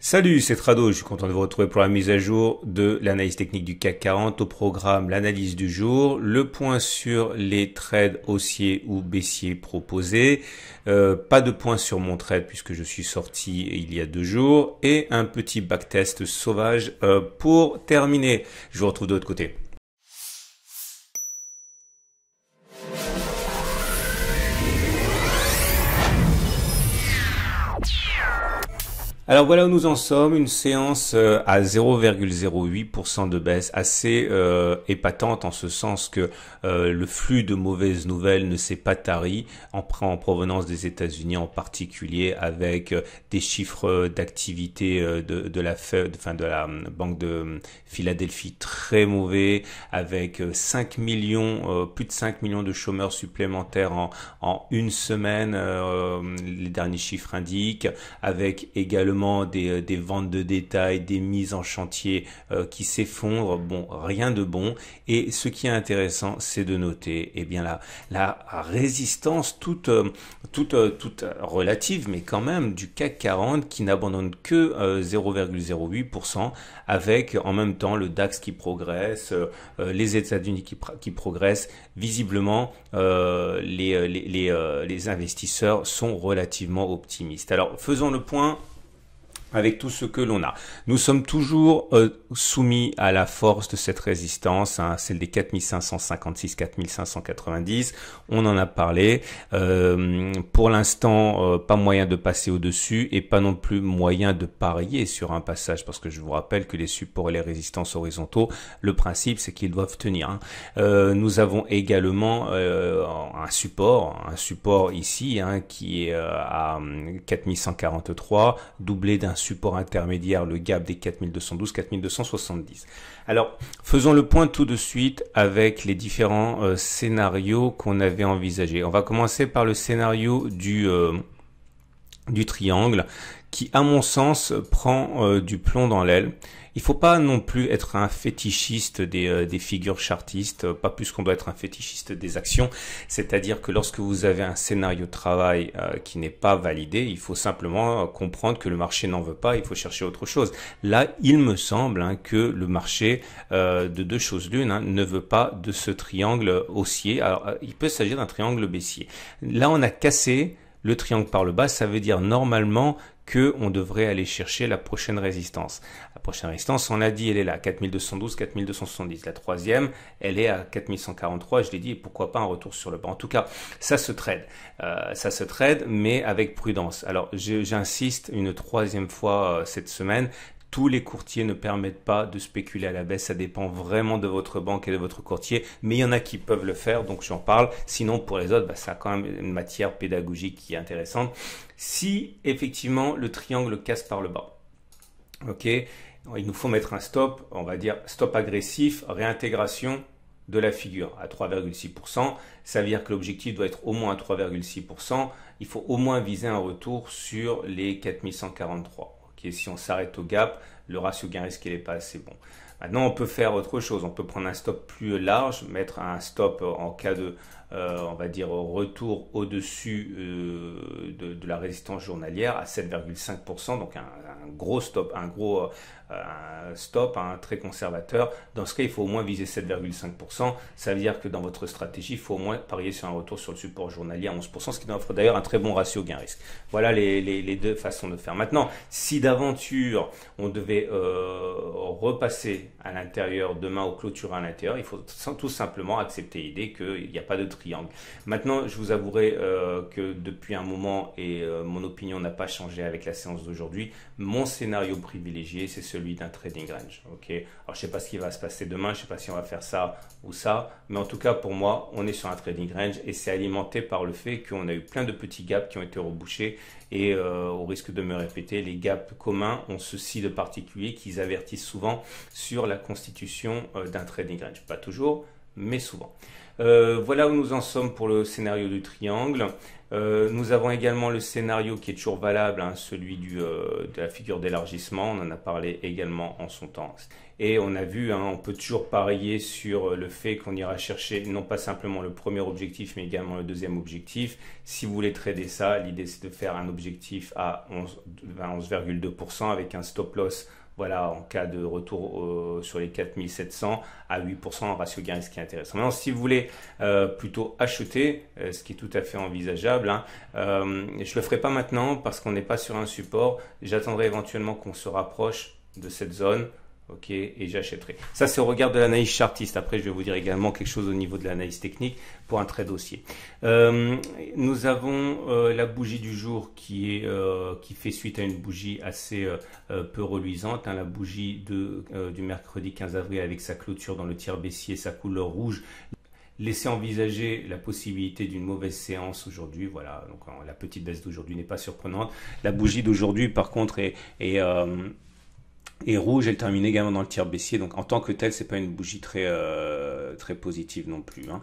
Salut, c'est Trado, je suis content de vous retrouver pour la mise à jour de l'analyse technique du CAC 40. Au programme, l'analyse du jour, le point sur les trades haussiers ou baissiers proposés, pas de point sur mon trade puisque je suis sorti il y a 2 jours, et un petit backtest sauvage pour terminer. Je vous retrouve de l'autre côté. Alors voilà où nous en sommes, une séance à 0,08% de baisse, assez épatante en ce sens que le flux de mauvaises nouvelles ne s'est pas tari en provenance des États-Unis en particulier, avec des chiffres d'activité de la Fed, enfin de la Banque de Philadelphie très mauvais, avec 5 millions, plus de 5 millions de chômeurs supplémentaires en une semaine, les derniers chiffres indiquent, avec également des ventes de détail, des mises en chantier qui s'effondrent. Bon, rien de bon. Et ce qui est intéressant, c'est de noter, eh bien la résistance toute relative, mais quand même du CAC 40 qui n'abandonne que 0,08%, avec en même temps le DAX qui progresse, les États-Unis qui progressent. Visiblement, les investisseurs sont relativement optimistes. Alors, faisons le point avec tout ce que l'on a. Nous sommes toujours soumis à la force de cette résistance, celle des 4556, 4590. On en a parlé. Pour l'instant, pas moyen de passer au-dessus et pas non plus moyen de parier sur un passage, parce que je vous rappelle que les supports et les résistances horizontaux, le principe, c'est qu'ils doivent tenir. Nous avons également un support ici qui est à 4143, doublé d'un support intermédiaire, le gap des 4212, 4270. Alors, faisons le point tout de suite avec les différents scénarios qu'on avait envisagés. On va commencer par le scénario du triangle qui, à mon sens, prend du plomb dans l'aile. Il faut pas non plus être un fétichiste des figures chartistes, pas plus qu'on doit être un fétichiste des actions. C'est-à-dire que lorsque vous avez un scénario de travail qui n'est pas validé, il faut simplement comprendre que le marché n'en veut pas, il faut chercher autre chose. Là, il me semble que le marché, de deux choses l'une, ne veut pas de ce triangle haussier. Alors, il peut s'agir d'un triangle baissier. Là, on a cassé le triangle par le bas, ça veut dire normalement que on devrait aller chercher la prochaine résistance. La prochaine résistance, on l'a dit, elle est là, 4212, 4270. La troisième, elle est à 4143, je l'ai dit, et pourquoi pas un retour sur le bas. En tout cas, ça se trade. Mais avec prudence. Alors, j'insiste une troisième fois cette semaine. Tous les courtiers ne permettent pas de spéculer à la baisse, ça dépend vraiment de votre banque et de votre courtier, mais il y en a qui peuvent le faire, donc j'en parle. Sinon, pour les autres, ça a quand même une matière pédagogique qui est intéressante. Si effectivement le triangle casse par le bas, ok, il nous faut mettre un stop, on va dire stop agressif, réintégration de la figure à 3,6%. Ça veut dire que l'objectif doit être au moins à 3,6%. Il faut au moins viser un retour sur les 4143. Okay, si on s'arrête au gap, le ratio gain-risque n'est pas assez bon. Maintenant, on peut faire autre chose. On peut prendre un stop plus large, mettre un stop en cas de, on va dire, retour au-dessus de la résistance journalière à 7,5%. Donc un gros stop, un stop très conservateur. Dans ce cas, il faut au moins viser 7,5%. Ça veut dire que dans votre stratégie, il faut au moins parier sur un retour sur le support journalier à 11%, ce qui offre d'ailleurs un très bon ratio gain-risque. Voilà les deux façons de faire. Maintenant, si d'aventure on devait repasser à l'intérieur demain ou clôturer à l'intérieur, il faut tout simplement accepter l'idée qu'il n'y a pas de triangle. Maintenant, je vous avouerai que depuis un moment, et mon opinion n'a pas changé avec la séance d'aujourd'hui, mon scénario privilégié, c'est celui d'un trading range. Okay, alors, je ne sais pas ce qui va se passer demain, je ne sais pas si on va faire ça ou ça, mais en tout cas, pour moi, on est sur un trading range et c'est alimenté par le fait qu'on a eu plein de petits gaps qui ont été rebouchés et au risque de me répéter, les gaps communs ont ceci de particulier qu'ils avertissent souvent sur la constitution d'un trading range. Pas toujours, mais souvent. Voilà où nous en sommes pour le scénario du triangle. Nous avons également le scénario qui est toujours valable, hein, celui de la figure d'élargissement. On en a parlé également en son temps. Et on a vu, hein, on peut toujours parier sur le fait qu'on ira chercher non pas simplement le premier objectif, mais également le deuxième objectif. Si vous voulez trader ça, l'idée c'est de faire un objectif à 11,2% avec un stop loss. Voilà, en cas de retour sur les 4700 à 8% en ratio gain risque qui est intéressant. Maintenant, si vous voulez plutôt acheter, ce qui est tout à fait envisageable, hein, je le ferai pas maintenant parce qu'on n'est pas sur un support. J'attendrai éventuellement qu'on se rapproche de cette zone. Ok, et j'achèterai. Ça, c'est au regard de l'analyse chartiste. Après, je vais vous dire également quelque chose au niveau de l'analyse technique pour un trade haussier. Nous avons la bougie du jour qui fait suite à une bougie assez peu reluisante. Hein, la bougie du mercredi 15 avril avec sa clôture dans le tiers baissier, sa couleur rouge. Laissez envisager la possibilité d'une mauvaise séance aujourd'hui. Voilà, donc la petite baisse d'aujourd'hui n'est pas surprenante. La bougie d'aujourd'hui, par contre, et rouge, elle termine également dans le tiers baissier, donc en tant que telle, c'est pas une bougie très positive non plus. Hein.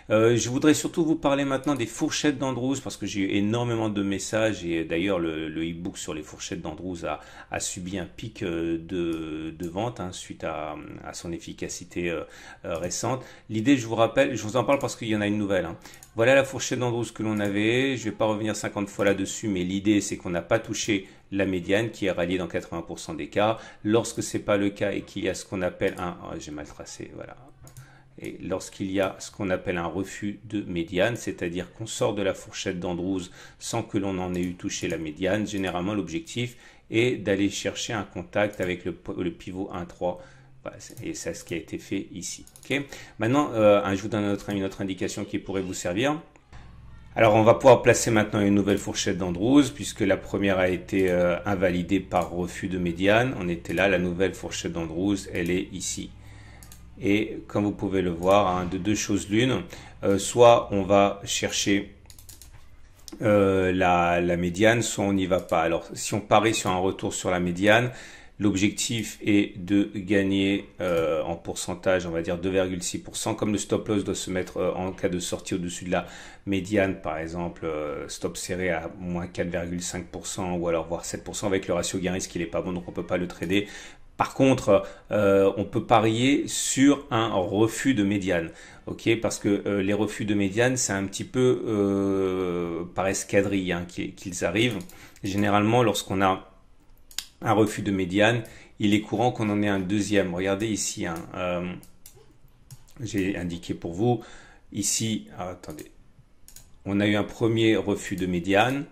Je voudrais surtout vous parler maintenant des fourchettes d'Andrews parce que j'ai eu énormément de messages et d'ailleurs le e-book sur les fourchettes d'Andrews a subi un pic de vente hein, suite à son efficacité récente. L'idée, je vous rappelle, je vous en parle parce qu'il y en a une nouvelle. Hein. Voilà la fourchette d'Andrews que l'on avait. Je vais pas revenir 50 fois là-dessus, mais l'idée c'est qu'on n'a pas touché la médiane qui est ralliée dans 80% des cas. Lorsque c'est pas le cas et qu'il y a ce qu'on appelle j'ai mal tracé, voilà. Et lorsqu'il y a ce qu'on appelle un refus de médiane, c'est-à-dire qu'on sort de la fourchette d'Andrews sans que l'on en ait eu touché la médiane, généralement l'objectif est d'aller chercher un contact avec le pivot 1,3. Voilà, et c'est ce qui a été fait ici. Okay. Maintenant, je vous donne une autre indication qui pourrait vous servir. Alors, on va pouvoir placer maintenant une nouvelle fourchette d'Andrews puisque la première a été invalidée par refus de médiane. On était là, la nouvelle fourchette d'Andrews, elle est ici. Et comme vous pouvez le voir, hein, de deux choses l'une, soit on va chercher la médiane, soit on n'y va pas. Alors, si on parie sur un retour sur la médiane, l'objectif est de gagner en pourcentage, on va dire 2,6%. Comme le stop loss doit se mettre en cas de sortie au-dessus de la médiane, par exemple, stop serré à moins 4,5% ou alors voire 7% avec le ratio gain risque, il n'est pas bon, donc on ne peut pas le trader. Par contre, on peut parier sur un refus de médiane, ok, parce que les refus de médiane, c'est un petit peu par escadrille hein, qu'ils arrivent. Généralement, lorsqu'on a un refus de médiane, il est courant qu'on en ait un deuxième. Regardez ici, hein, j'ai indiqué pour vous, ici, attendez, on a eu un premier refus de médiane.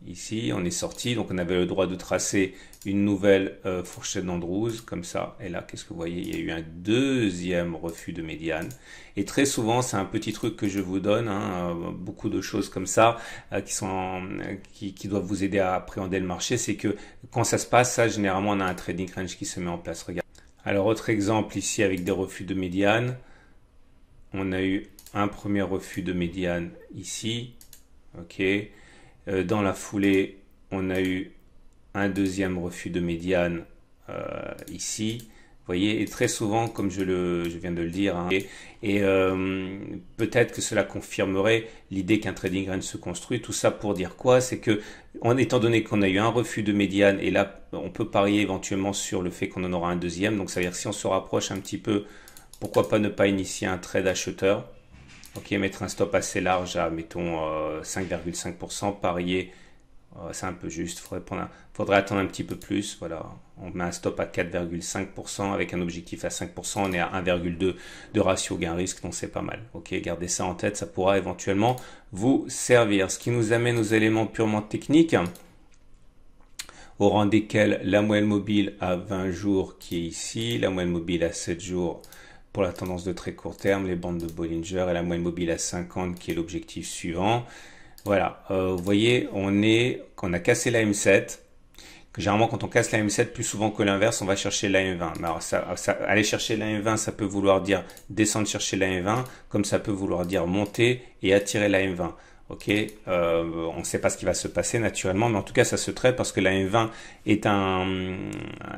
Ici, on est sorti, donc on avait le droit de tracer une nouvelle fourchette d'Andrews, comme ça. Et là, qu'est-ce que vous voyez? Il y a eu un deuxième refus de médiane. Et très souvent, c'est un petit truc que je vous donne, hein, beaucoup de choses comme ça, qui doivent vous aider à appréhender le marché. C'est que quand ça se passe, ça, généralement, on a un trading range qui se met en place. Regardez. Alors, autre exemple ici avec des refus de médiane. On a eu un premier refus de médiane ici. Ok. Dans la foulée, on a eu un deuxième refus de médiane ici. Vous voyez, et très souvent, comme je viens de le dire, hein, et peut-être que cela confirmerait l'idée qu'un trading range se construit. Tout ça pour dire quoi? C'est que, étant donné qu'on a eu un refus de médiane, et là, on peut parier éventuellement sur le fait qu'on en aura un deuxième. Donc, ça veut dire que si on se rapproche un petit peu, pourquoi pas ne pas initier un trade acheteur? Ok, mettre un stop assez large à, mettons, 5,5%, parier, c'est un peu juste, faudrait attendre un petit peu plus, voilà, on met un stop à 4,5% avec un objectif à 5%, on est à 1,2 de ratio gain-risque, donc c'est pas mal. Ok, gardez ça en tête, ça pourra éventuellement vous servir. Ce qui nous amène aux éléments purement techniques, au rang desquels la moyenne mobile à 20 jours qui est ici, la moyenne mobile à 7 jours pour la tendance de très court terme, les bandes de Bollinger et la moyenne mobile à 50 qui est l'objectif suivant. Voilà, vous voyez, on a cassé la M7. Généralement, quand on casse la M7, plus souvent que l'inverse, on va chercher la M20. Alors, aller chercher la M20, ça peut vouloir dire descendre chercher la M20, comme ça peut vouloir dire monter et attirer la M20. Ok, on ne sait pas ce qui va se passer naturellement, mais en tout cas ça se traite parce que la M20 est un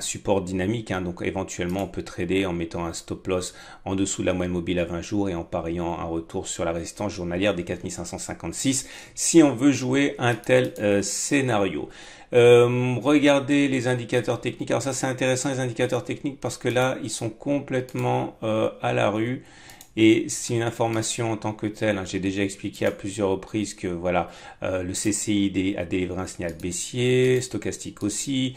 support dynamique, hein, donc éventuellement on peut trader en mettant un stop loss en dessous de la moyenne mobile à 20 jours et en pariant un retour sur la résistance journalière des 4556 si on veut jouer un tel scénario. Regardez les indicateurs techniques. Alors ça c'est intéressant les indicateurs techniques parce que là ils sont complètement à la rue. Et c'est une information en tant que telle, hein. J'ai déjà expliqué à plusieurs reprises que voilà, le CCI a délivré un signal baissier, stochastique aussi.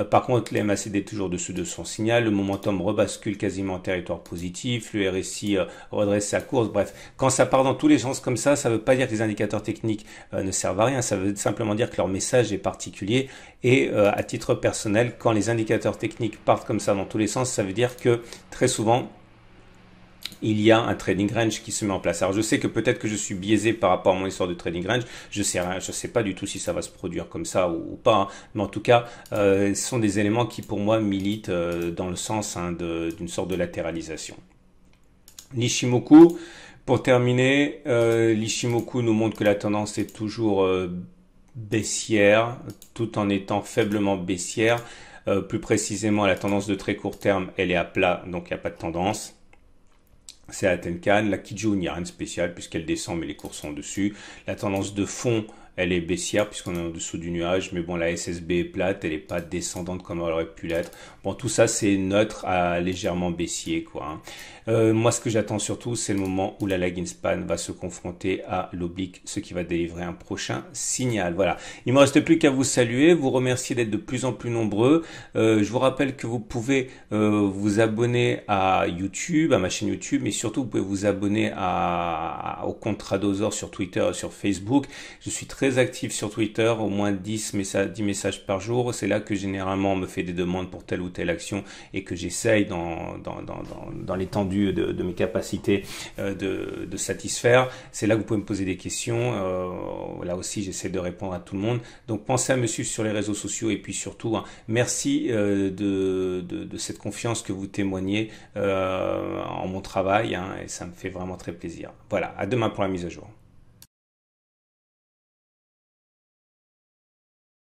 Par contre, le MACD est toujours dessous de son signal, le momentum rebascule quasiment en territoire positif, le RSI redresse sa course. Bref, quand ça part dans tous les sens comme ça ne veut pas dire que les indicateurs techniques ne servent à rien, ça veut simplement dire que leur message est particulier. Et à titre personnel, quand les indicateurs techniques partent comme ça dans tous les sens, ça veut dire que très souvent, il y a un trading range qui se met en place. Alors je sais que peut-être que je suis biaisé par rapport à mon histoire de trading range, je sais pas du tout si ça va se produire comme ça ou pas, hein. Mais en tout cas, ce sont des éléments qui pour moi militent dans le sens, hein, d'une sorte de latéralisation. L'Ishimoku, pour terminer, l'Ishimoku nous montre que la tendance est toujours baissière, tout en étant faiblement baissière. Plus précisément, la tendance de très court terme, elle est à plat, donc il n'y a pas de tendance. C'est la Tenkan, la Kijun, il n'y a rien de spécial puisqu'elle descend mais les cours sont dessus. La tendance de fond, elle est baissière puisqu'on est en dessous du nuage, mais bon, la SSB est plate, elle n'est pas descendante comme elle aurait pu l'être. Bon, tout ça c'est neutre à légèrement baissier, quoi, hein. Moi ce que j'attends surtout c'est le moment où la lagging span va se confronter à l'oblique, ce qui va délivrer un prochain signal. Voilà, il me reste plus qu'à vous saluer, vous remercier d'être de plus en plus nombreux. Je vous rappelle que vous pouvez vous abonner à YouTube, à ma chaîne YouTube, mais surtout vous pouvez vous abonner au compte Tradosor sur Twitter et sur Facebook. Je suis très actif sur Twitter, au moins 10 messages par jour. C'est là que généralement on me fait des demandes pour telle ou telle action et que j'essaye dans l'étendue de mes capacités de satisfaire. C'est là que vous pouvez me poser des questions. Là aussi, j'essaie de répondre à tout le monde. Donc, pensez à me suivre sur les réseaux sociaux et puis surtout, hein, merci de cette confiance que vous témoignez en mon travail, hein, et ça me fait vraiment très plaisir. Voilà, à demain pour la mise à jour.